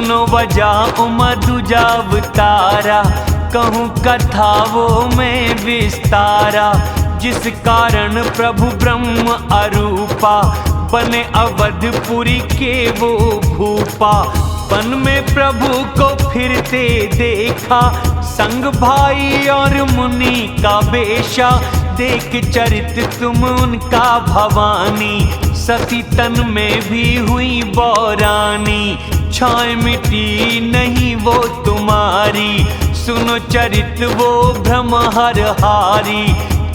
दोनों वजह मधुजा अवतारा, कहूँ कथा वो मैं विस्तारा। जिस कारण प्रभु ब्रह्म अरूपा, बने अवधपुरी के वो भूपा। वन में प्रभु को फिरते देखा, संग भाई और मुनि का बेशा। देख चरित तुम उनका भवानी, सती तन में भी हुई बौरानी। छाए मिटी नहीं वो तुम्हारी, सुनो चरित वो भ्रमहर हारी।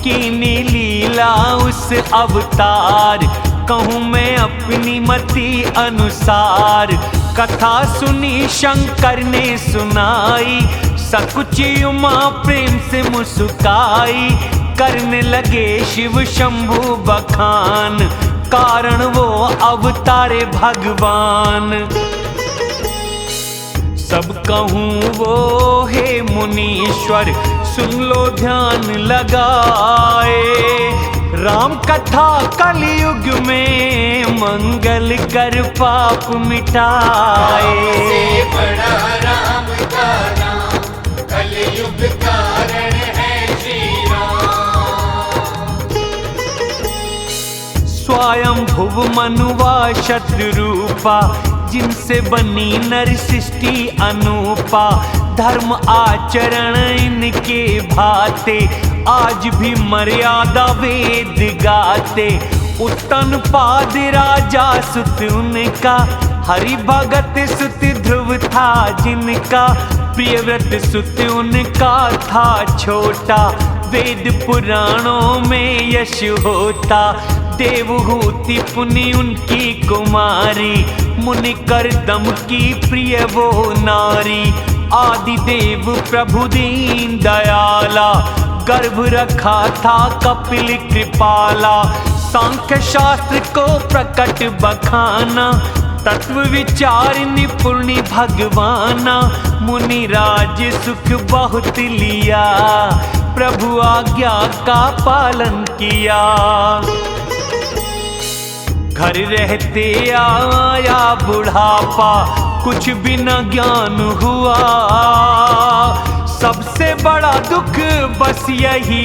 कीनी लीला उस अवतार, कहूँ मैं अपनी मति अनुसार। कथा सुनी शंकर ने सुनाई, सकुची उमा प्रेम से मुस्काई। करने लगे शिव शंभु बखान, कारण वो अवतारे भगवान। सब कहूँ वो हे मुनीश्वर, सुन लो ध्यान लगाए। राम कथा कलयुग में मंगल कर पाप मिटाए। से बड़ा राम का नाम, कलयुग कारण है श्री राम। स्वयं भुव मनुवा शत्रुरूपा, जिनसे बनी नर सृष्टि अनूपा। धर्म आचरण इनके भाते, आज भी मर्यादा वेद गाते। उत्तन पाद राजा सुत उनका, हरि भगत सुत ध्रुव था जिनका। प्रियव्रत सुत उनका था छोटा, वेद पुराणों में यश होता। देवहूति पुनि उनकी कुमारी, मुनि कर दम की प्रिय वो नारी। आदि देव प्रभु दीन दयाला, गर्भ रखा था कपिल कृपाला। सांख्य शास्त्र को प्रकट बखाना, तत्व विचार निपुण भगवाना। मुनि राज सुख बहुत लिया, प्रभु आज्ञा का पालन किया। घर रहते आया बुढ़ापा, कुछ भी न ज्ञान हुआ। सबसे बड़ा दुख बस यही,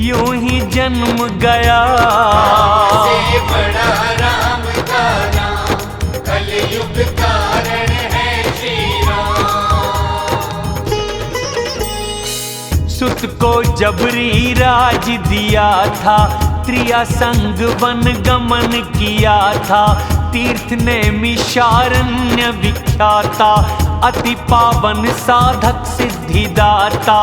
यूं ही जन्म गया। से बड़ा राम का नाम, कलयुग कारण है श्री राम। सुत को जबरी राज दिया था, त्रिया संग वन गमन किया था। तीर्थ नैमिषारण्य विख्याता, अति पावन साधक सिद्धिदाता।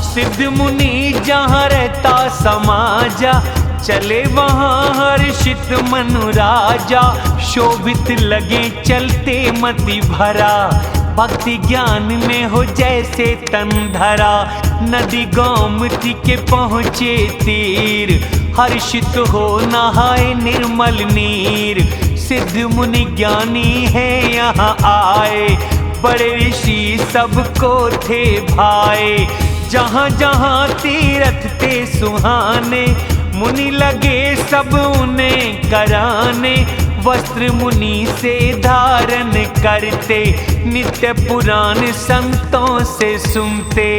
सिद्ध मुनि जहाँ रहता समाजा, चले वहाँ हर्षित मनु राजा। शोभित लगे चलते मति भरा, भक्ति ज्ञान में हो जैसे तन धरा। नदी गोमती के पहुँचे तीर, हर्षित हो नहाए निर्मल नीर। सिद्ध मुनि ज्ञानी है यहाँ आए, बड़े ऋषि सबको थे भाए। जहाँ जहाँ तीर्थ थे सुहाने, मुनि लगे सब उन्हें कराने। वस्त्र मुनि से धारण करते, नित्य पुराण संतों से सुनते।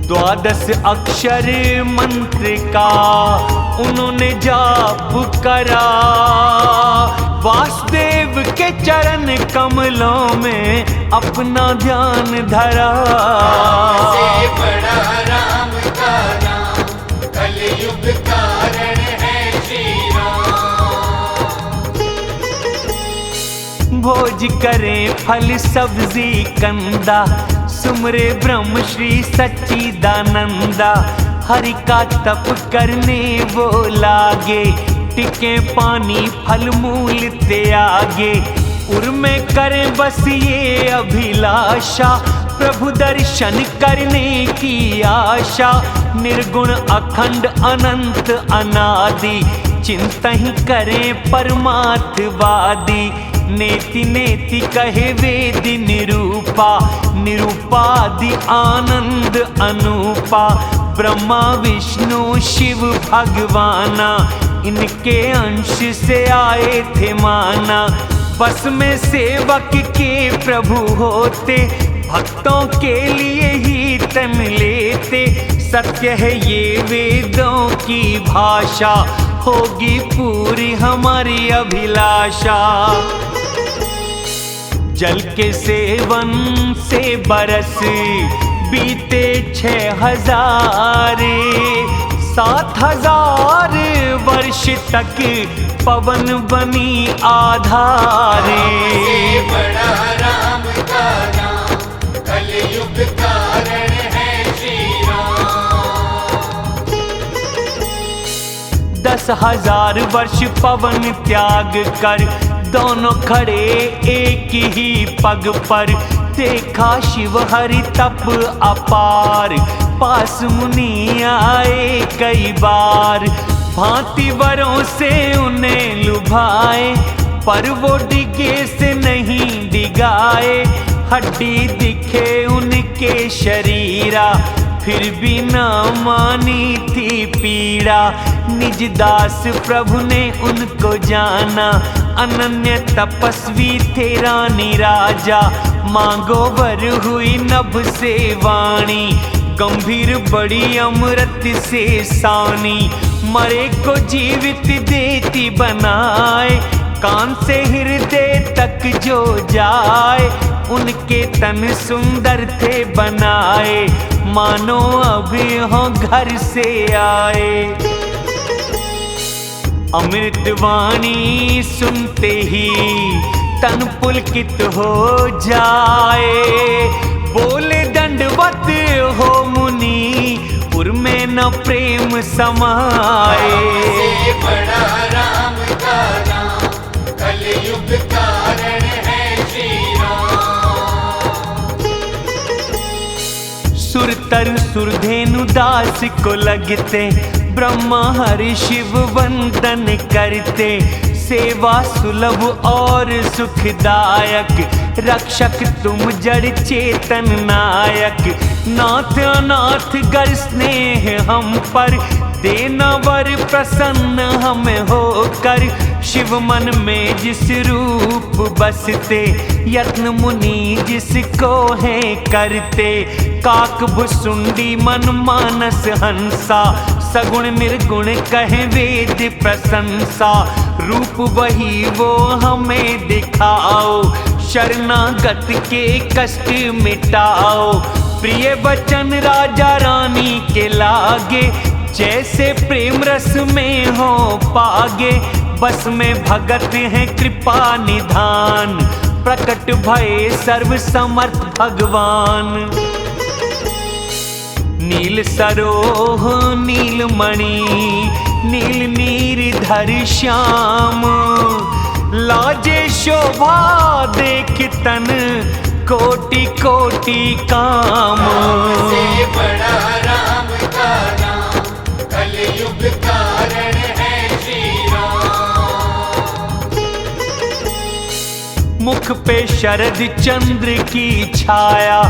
12 अक्षर मंत्र का उन्होंने जाप करा, वासुदेव के चरण कमलों में अपना ध्यान धरा। से बड़ा राम का नाम, कलयुग कारण है श्री राम। भोज करें फल सब्जी कंदा, सुमरे ब्रह्म श्री सच्चिदानंदा। हरि का तप करने वो लागे, टिके पानी फल मूल त्यागे। उर में करें बस ये अभिलाषा, प्रभु दर्शन करने की आशा। निर्गुण अखंड अनंत अनादि, चिंता ही करें परमार्थवादी। नेति नेति कहे वेद निरूपा, निरूपादि आनंद अनूपा। ब्रह्मा विष्णु शिव भगवाना, इनके अंश से आए थे माना। बस में सेवक के प्रभु होते, भक्तों के लिए ही तन लेते। सत्य है ये वेदों की भाषा, होगी पूरी हमारी अभिलाषा। जल के सेवन से बरस बीते 6000, 7000 वर्ष तक पवन बनी आधारे। से बड़ा राम का नाम, कलयुग कारण है श्री राम। 10,000 वर्ष पवन त्याग कर, दोनों खड़े एक ही पग पर। देखा शिव हरि तप अपार, पास मुनि आए कई बार। भांति वरों से उन्हें लुभाए, पर वो डिगे से नहीं डिगाए। हड्डी दिखे उनके शरीरा, फिर भी न मानी थी पीड़ा। निज दास प्रभु ने उनको जाना, अनन्य तपस्वी थे रानी राजा। मांगो वर हुई नभ से वाणी, गंभीर बड़ी अमृत से सानी। मरे को जीवित देती बनाए, कान से हृदय तक जो जाए। उनके तन सुंदर थे बनाए, मानो अभी हो घर से आए। अमृतवाणी सुनते ही तन पुलकित हो जाए। बोले दंडवत हो मुनि, पुर में न प्रेम समाए। से बड़ा राम का नाम, कलयुग कारण है श्री राम। सुरतर सुरधेनु दास को लगते, ब्रह्मा हरि शिव वंदन करते। सेवा सुलभ और सुखदायक, रक्षक तुम जड़ चेतन नायक। नाथ अनाथ गर स्नेह हम पर, देना वर प्रसन्न हमें होकर। शिव मन में जिस रूप बसते, यत्न मुनि जिसको है करते। काक भुसुंडी मन मानस हंसा, सगुण निर्गुण कहे वेद प्रशंसा। रूप वही वो हमें दिखाओ, शरणागत के कष्ट मिटाओ। प्रिय बचन राजा रानी के लागे, जैसे प्रेम रस में हो पागे। बस में भगत है कृपा निधान, प्रकट भय सर्व समर्थ भगवान। नील सरोह नीलमणि, नील नीरधर श्याम। लाजे शोभा देख तन, कोटि कोटि काम। से बड़ा राम का नाम, कलयुग कारण है श्री राम। मुख पे शरद चंद्र की छाया,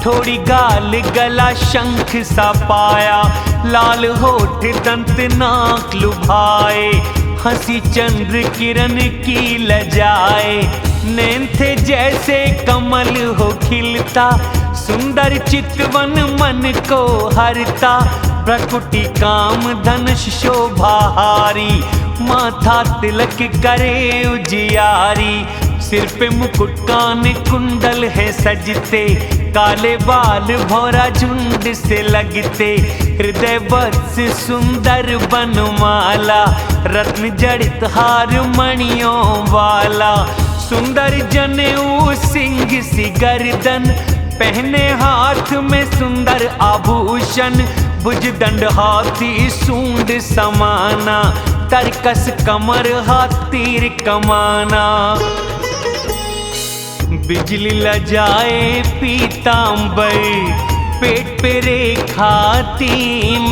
थोड़ी गाल गला शंख सा पाया। लाल होठ दंत नाक लुभाए, हंसी चंद्र किरण की लजाए। नैन थे जैसे कमल हो खिलता, सुंदर चितवन मन को हरता। प्रकुटि काम धनुष शोभाहारी, माथा तिलक करे उजियारी। सिर पे मुकुट कान कुंडल है सजते, काले बाल भौरा झुंड से लगते। हृदय वत्स सुंदर बनमाला, रत्न जड़ित हार मणियों वाला। सुंदर जनेऊ सिंह सी गर्दन, पहने हाथ में सुंदर आभूषण। भुजदंड हाथी सूंड समाना, तरकस कमर हाथ तीर कमाना। बिजली लजाए पीतांबर, पेट पे रेखा 3।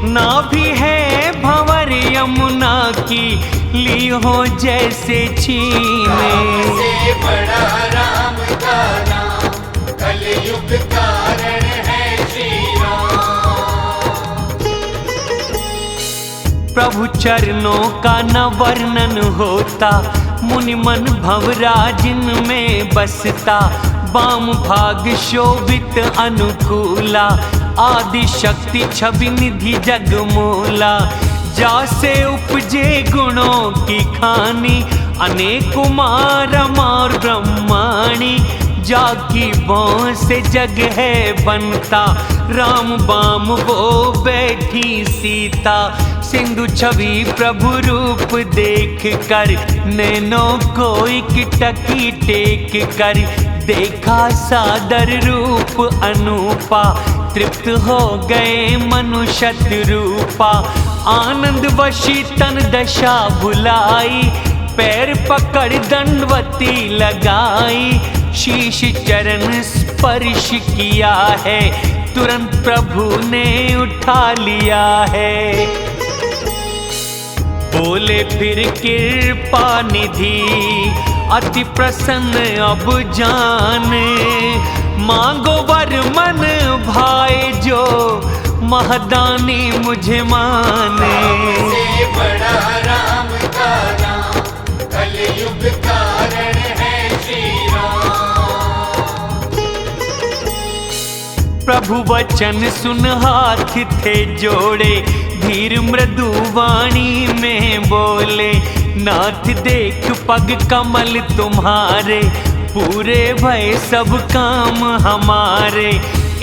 नाभि है भंवर यमुना की, ली हो जैसे छीने। से बड़ा राम का नाम, कलयुग कारण है श्री राम। प्रभु चरणों का न वर्णन होता, मुनि मन भवराजिन में बसता, वाम भाग शोभित अनुकूला, आदि शक्ति छवि निधि जग मूला। जासे उपजे गुणों की खानी, अनेक कुमार और ब्रह्माणी, जाकी बाँ से जग है बनता, राम बाम वो बैठी सीता। सिंधु छवि प्रभु रूप देख कर, नैनों को टकी टेक कर, देखा सादर रूप अनूपा, तृप्त हो गए मनुष्यत रूपा। आनंद वशी तन दशा भुलाई, पैर पकड़ दंडवती लगाई, शीश चरण स्पर्श किया है, तुरंत प्रभु ने उठा लिया है। बोले फिर कृपा निधि अति प्रसन्न अब जाने, मांगो वर मन भाए जो महदानी मुझे माने। से बड़ा राम का नाम, कलयुग कारण है श्री राम। प्रभु वचन सुन हाथ थे जोड़े, धीर मृदु वाणी में बोले, नाथ देख पग कमल तुम्हारे, पूरे भय सब काम हमारे।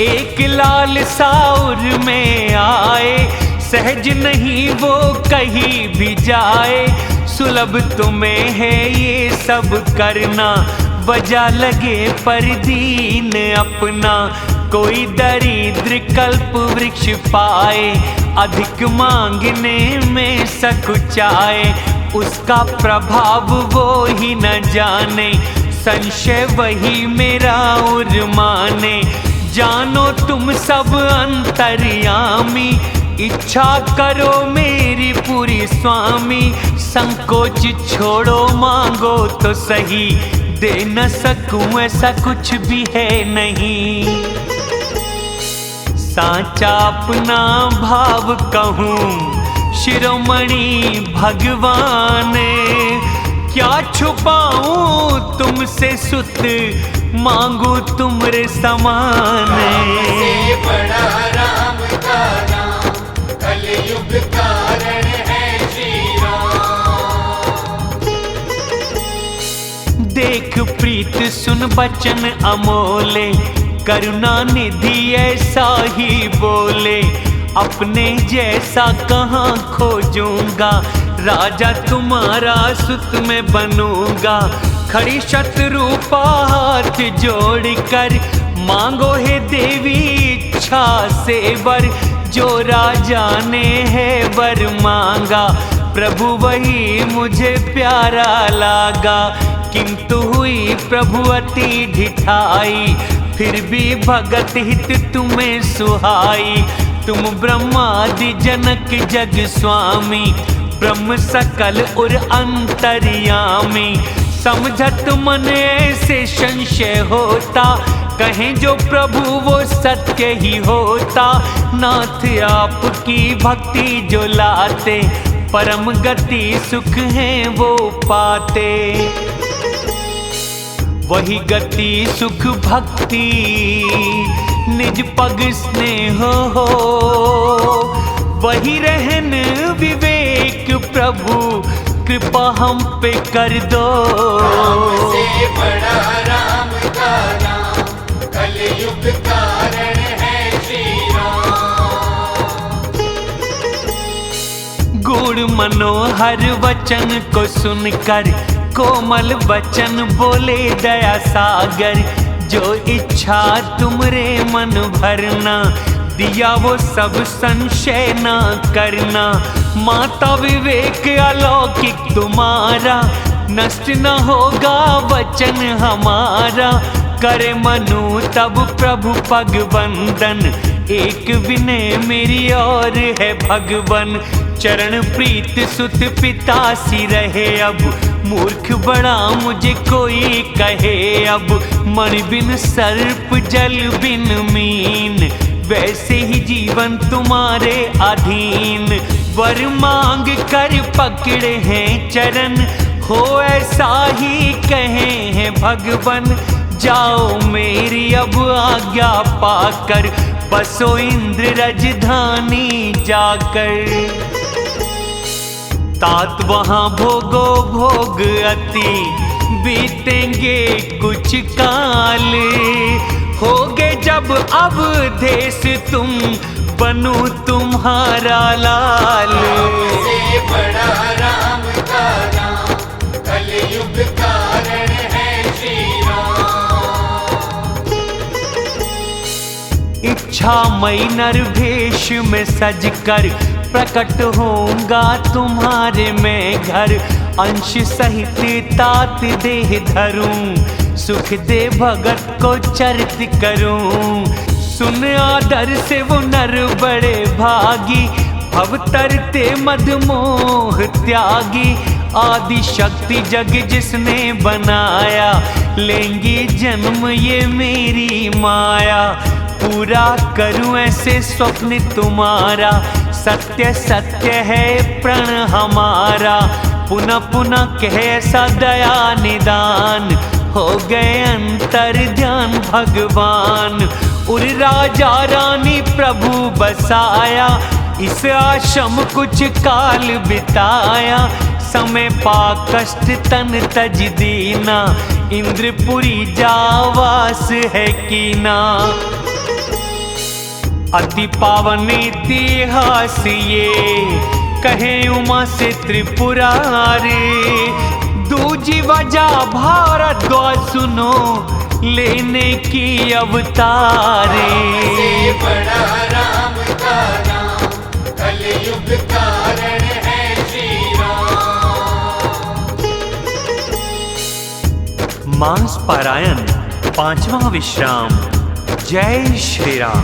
एक लाल साउर में आए, सहज नहीं वो कहीं भी जाए, सुलभ तुम्हें है ये सब करना, बजा लगे पर दीन अपना। कोई दरिद्र कल्प वृक्ष पाए, अधिक मांगने में सकुचाए, उसका प्रभाव वो ही न जाने, संशय वही मेरा उर माने। जानो तुम सब अंतर्यामी, इच्छा करो मेरी पूरी स्वामी। संकोच छोड़ो मांगो तो सही, दे न सकूं ऐसा कुछ भी है नहीं। साचा अपना भाव कहूँ शिरोमणि भगवान, क्या छुपाऊं तुमसे सुत, मांगू तुमरे समान। से बड़ा राम का नाम, कलयुग कारण है श्री राम। देख प्रीत सुन बचन अमोले, करुणा निधि ऐसा ही बोले, अपने जैसा कहाँ खोजूंगा, राजा तुम्हारा सुत में बनूंगा। खड़ी शत्रुपा हाथ जोड़कर, मांगो हे देवी इच्छा से वर, जो राजा ने है वर मांगा, प्रभु वही मुझे प्यारा लागा। किंतु हुई प्रभु अति ढिठाई, फिर भी भगत हित तुम्हें सुहाई। तुम ब्रह्मादि जनक जग स्वामी, ब्रह्म सकल और अंतर्यामी। समझत मन ऐसे संशय होता, कहें जो प्रभु वो सत्य ही होता। नाथ आपकी भक्ति जो लाते, परम गति सुख है वो पाते। वही गति सुख भक्ति निज पग स्नेह हो, वही रहन विवेक प्रभु कृपा हम पे कर दो। राम से बड़ा राम का नाम, कलयुग कारण है श्री राम। गुण मनोहर वचन को सुनकर, कोमल वचन बोले दया सागर। जो इच्छा तुमरे मन भरना, दिया वो सब संशय ना करना। माता विवेक अलौकिक तुम्हारा, नष्ट न होगा वचन हमारा। करे मनु तब प्रभु पग वंदन, एक विनय मेरी और है भगवन। चरण प्रीत सुत पिता सी रहे अब, मूर्ख बड़ा मुझे कोई कहे अब। मणि बिन सर्प जल बिन मीन, वैसे ही जीवन तुम्हारे अधीन। वर मांग कर पकड़े हैं चरण, हो ऐसा ही कहे हैं भगवन, जाओ मेरी अब आज्ञा पाकर, बसो इंद्र राजधानी जाकर। तात वहां भोगो भोग अति, बीतेंगे कुछ काल, होगे जब अब देश तुम, बनू तुम्हारा लाल। से बड़ा राम का नाम, कलयुग कारण है श्री राम। इच्छामयी नर भेष में सजकर, प्रकट होऊंगा तुम्हारे मैं घर, अंश सहित तात देह धरूं, सुख दे भगत को चरित करूं। सुन आदर से वो नर बड़े भागी, भव तरते मदमोह त्यागी। आदि शक्ति जग जिसने बनाया, लेंगी जन्म ये मेरी माया। पूरा करूं ऐसे स्वप्न तुम्हारा, सत्य सत्य है प्रण हमारा। पुनः पुनः कहे ऐसा दया निदान, हो गए अंतर ध्यान भगवान। उर राजा रानी प्रभु बसाया, इस आश्रम कुछ काल बिताया। समय पा कष्ट तन तज दीना, इंद्रपुरी जावास है कीना। अति पावन इतिहास ये, कहे उमा से त्रिपुरारी। दूजी वजह भारद्वाज सुनो, लेने की अवतारी। से बड़ा राम का नाम, कलयुग कारण है श्री राम। मास पारायण 5वां विश्राम। जय श्री राम।